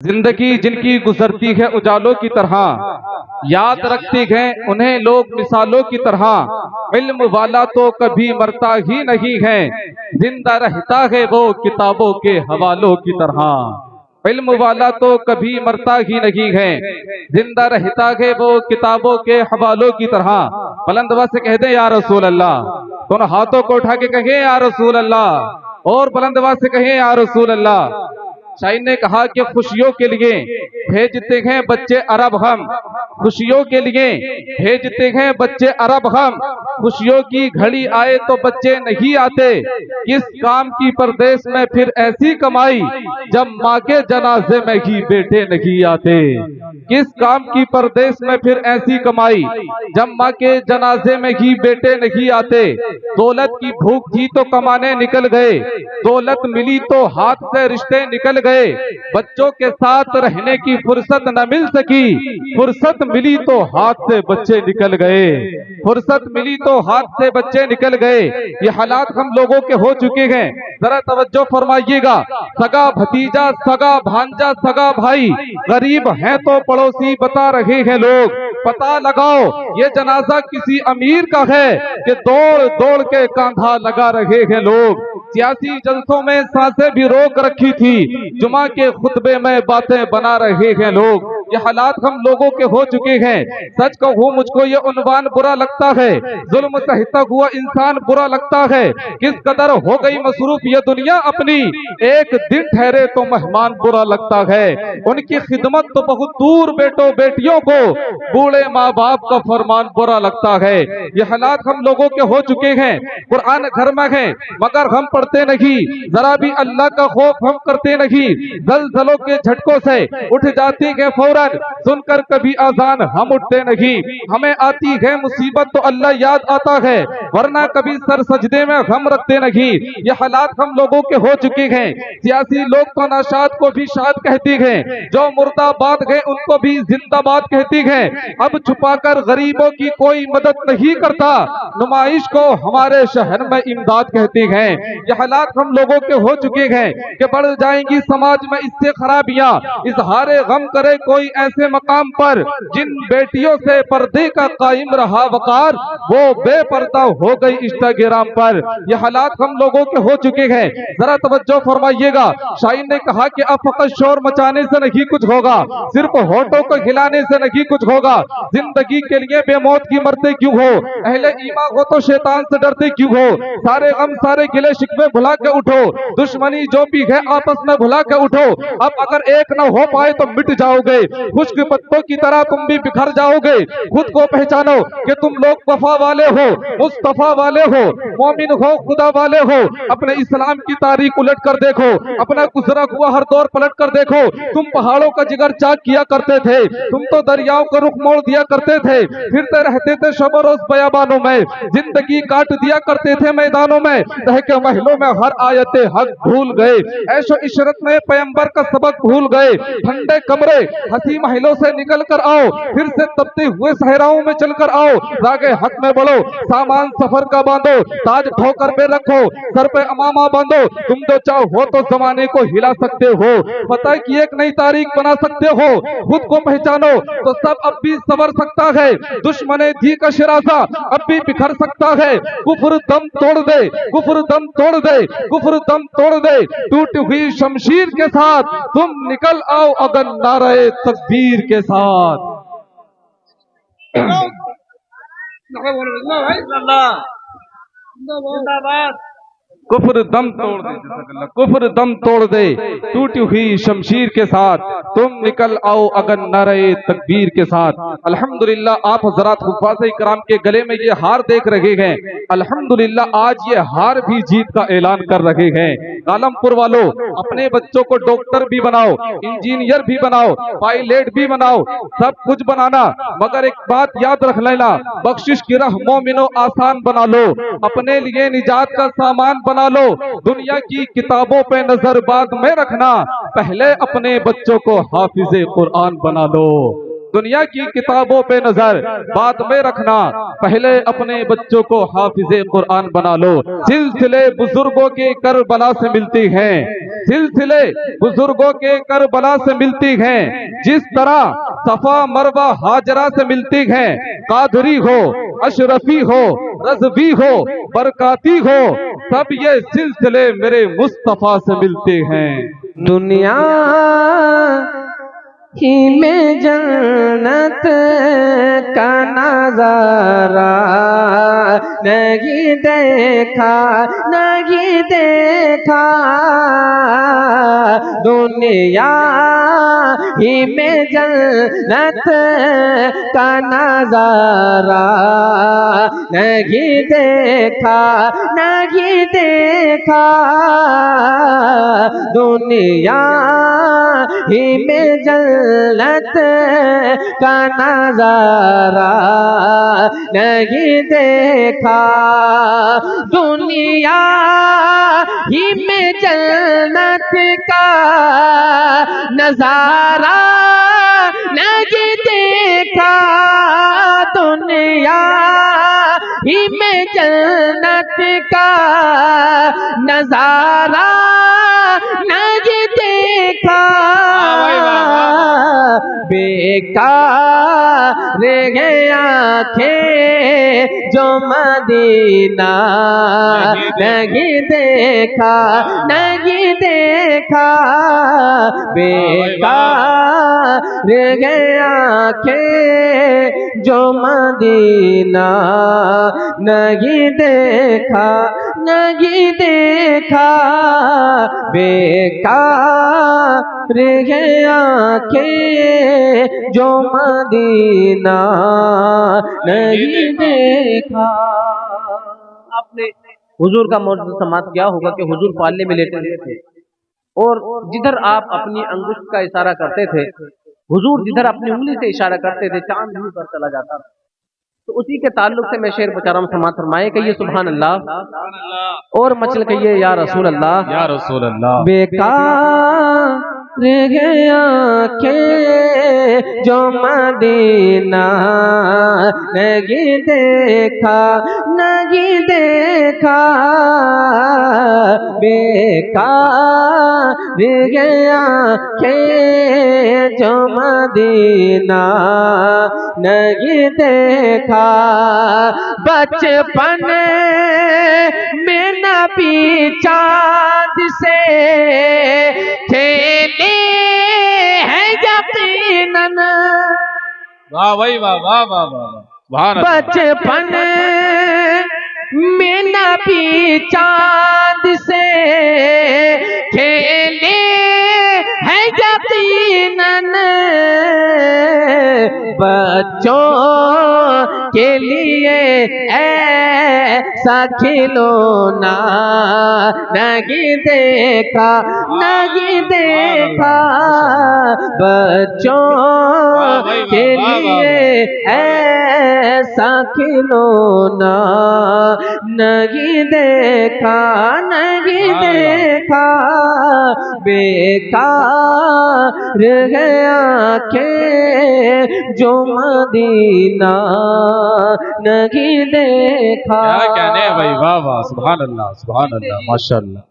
जिंदगी जिनकी गुजरती है उजालों की तरह, याद रखते हैं उन्हें लोग मिसालों की तरह। इल्म वाला तो कभी मरता ही नहीं है, जिंदा रहता है वो किताबों के हवालों की तरह। इल्म वाला तो कभी मरता ही नहीं है, जिंदा रहता है वो किताबों के हवालों की तरह। बुलंद आवाज से कह दे या रसूल अल्लाह, दोनों हाथों को उठा के कहे या रसूल अल्लाह, और बुलंद आवाज से कहे या रसूल अल्लाह। शाइन ने कहा कि खुशियों के लिए भेजते हैं बच्चे अरब हम, खुशियों के लिए भेजते हैं बच्चे अरब हम। खुशियों की घड़ी आए तो बच्चे नहीं आते, किस काम की परदेश में फिर ऐसी कमाई, जब माँ के जनाजे में ही बेटे नहीं आते। किस काम की परदेश में फिर ऐसी कमाई, जब माँ के जनाजे में ही बेटे नहीं आते। दौलत की भूख थी तो कमाने निकल गए, दौलत मिली तो हाथ से रिश्ते निकल गए। बच्चों के साथ रहने की फुर्सत न मिल सकी, फुर्सत मिली तो हाथ से बच्चे निकल गए, फुर्सत मिली तो हाथ से बच्चे निकल गए। ये हालात हम लोगों के हो चुके हैं, जरा तवज्जो फरमाइएगा। सगा भतीजा, सगा भांजा, सगा भाई, गरीब हैं तो पड़ोसी बता रहे हैं लोग। पता लगाओ ये जनाजा किसी अमीर का है कि दौड़ दौड़ के कांधा लगा रहे हैं लोग। सियासी जलसों में सांसें भी रोक रखी थी, जुमा के खुतबे में बातें बना रहे हैं लोग। ये हालात हम लोगों के हो चुके हैं। सच कहूं मुझको ये उन्वान बुरा लगता है, जुल्म सहता हुआ इंसान बुरा लगता है। किस कदर हो गई मसरूफ ये दुनिया अपनी, एक दिन ठहरे तो मेहमान बुरा लगता है। उनकी खिदमत तो बहुत दूर, बेटों बेटियों को बूढ़े माँ बाप का फरमान बुरा लगता है। ये हालात हम लोगों के हो चुके हैं। कुरान घर में है मगर हम पढ़ते नहीं, जरा भी अल्लाह का खौफ हम करते नहीं। जलजलों के झटकों से उठ जाती है फौरन, सुनकर कभी आजान हम उठते नहीं। हमें आती है मुसीबत तो अल्लाह याद आता है, वरना कभी सर सजदे में हम रखते नहीं। ये हालात हम लोगों के हो चुके हैं। सियासी लोग तो नाशाद को भी शाद कहती हैं, जो मुर्दाबाद है उनको भी जिंदाबाद कहती हैं। अब छुपाकर गरीबों की कोई मदद नहीं करता, नुमाइश को हमारे शहर में इमदाद कहती हैं। ये हालात हम लोगों के हो चुके हैं कि बढ़ जाएंगी समाज में इससे खराबियां। इजहारे गम करे कोई ऐसे मकाम पर, जिन बेटियों से पर्दे का कायम रहा वकार, वो बेपर्दा हो गई इंस्टाग्राम पर। ये हालात हम लोगों के हो चुके हैं, जरा तवज्जो फरमाइएगा। शाइन ने कहा कि अब फकत शोर मचाने से नहीं कुछ होगा, सिर्फ होठों को हिलाने से नहीं कुछ होगा। जिंदगी के लिए बेमौत की मरते क्यों हो, अहले ईमान हो तो शैतान से डरते क्यों हो। सारे गम सारे गिले शिकवे भुला के उठो, दुश्मनी जो भी है आपस में भुला के उठो। अब अगर एक न हो पाए तो मिट जाओगे, खुश्क पत्तों की तरह तुम भी बिखर जाओगे। खुद को पहचानो कि तुम लोग वफा वाले हो, मुस्तफा वाले हो, मोमिन हो, खुदा वाले हो। अपने इस्लाम की तारीख उलट कर देखो, अपना गुजरा हुआ हर दौर पलट कर देखो। तुम पहाड़ों का जिगर चाक किया करते थे, तुम तो दरियाओं का रुख मोड़ दिया करते थे, फिरते रहते थे शब रोज बयाबानों में, जिंदगी काट दिया करते थे मैदानों में। रह के महलों में हर आयते हक भूल गए, ऐशो इशरत में पैगंबर का सबक भूल गए। ठंडे कमरे हंसी महलों से निकल कर आओ, फिर से तपते हुए सहराओं में चलकर आओ। रागे हक में बढ़ो, सामान सफर का बांधो, ताज ठोकर पे रखो, सर पे अमामा बांधो। तुम तो चाहो तो जमाने को हिला सकते हो, पता की एक नई तारीख बना सकते हो। खुद को पहचानो तो सब अब भी संवर सकता है, दुश्मने दी का शिराजा अब भी बिखर सकता है। कुफ्र दम तोड़ दे, कुफ्र दम तोड़ दे, कुफ्र दम तोड़ दे। टूटी हुई शमशीर के साथ तुम निकल आओ अगर नारे तकबीर के साथ। कुफ्र दम तोड़ दे, कुफ्र दम तोड़ दे, टूटी हुई शमशीर के साथ तुम निकल आओ अगर नारे तकबीर के साथ। अल्हम्दुलिल्लाह आप हजरात हुफ़ाज़ इकराम के गले में ये हार देख रहे हैं। अल्हम्दुलिल्लाह आज ये हार भी जीत का ऐलान कर रहे हैं। आलमपुर वालों, अपने बच्चों को डॉक्टर भी बनाओ, इंजीनियर भी बनाओ, पायलट भी बनाओ, सब कुछ बनाना, मगर एक बात याद रख लेना, बख्शिश की राह मोमिनो आसान बना लो, अपने लिए निजात का सामान बना लो। दुनिया की किताबों पे नजर बाद में रखना, पहले अपने बच्चों को हाफिज़े कुरान बना लो। दुनिया की किताबों पे नजर बाद में रखना, पहले अपने बच्चों को हाफिज़े कुरान बना लो। सिलसिले बुजुर्गों के करबला से मिलती हैं, सिलसिले बुजुर्गों के करबला से मिलती हैं, जिस तरह सफा मरवा हाजरा से मिलती हैं। कादरी हो, अशरफी हो, रज़वी हो, बरकाती हो, सब ये सिलसिले मेरे मुस्तफा से मिलते हैं। दुनिया ही में जन्नत का नजारा नहीं देखा, नहीं देखा। दुनिया ही में जन्नत का नजारा नहीं देखा, नहीं देखा। दुनिया ही में जन्नत का नजारा नहीं देखा। दुनिया ही में जन्नत का नजारा नहीं देखा। दुनिया ही में जन्नत का नजारा नहीं देखा। बेकार गए आंखें जो मदीना नहीं देखा, नहीं देखा। बेकार गए आंखें जो मदीना नहीं देखा, नहीं देखा। बेकार गए आंखें जो मदीना नहीं देखा। आपने हुजूर का मौजूद समात किया होगा कि हुजूर पालने में लेटे हुए थे और जिधर आप अपनी अंगुष्ठ का इशारा करते थे, हुजूर जिधर अपनी उंगली से इशारा करते थे, चांद भी पर चला जाता था। तो उसी के ताल्लुक से मैं शेर बचा रहा हूँ। समात फरमाए कहिए सुभान अल्लाह और मचल कहिए या रसूल अल्लाह, या रसूल अल्लाह। बेकार गया के जो मदीना नहीं देखा, नहीं देखा। बेकार गया के जो मदीना नहीं देखा। बचपन में नबी चाँद से खेले हैं यकीनन। वाह भाई वाह, वाह वाह वाह। बचपन में नबी चाँद से खेले हैं यकीनन। बच्चों के लिए ऐसा खिलौना नहीं देखा, नहीं देखा। बच्चों के लिए ऐसा खिलौना नहीं देखा, नहीं देखा। बेकार गया के जो मदीना नहीं देखा। क्या कहने भाई, वाह वाह, सुभान अल्लाह, सुभान अल्लाह, माशाअल्लाह।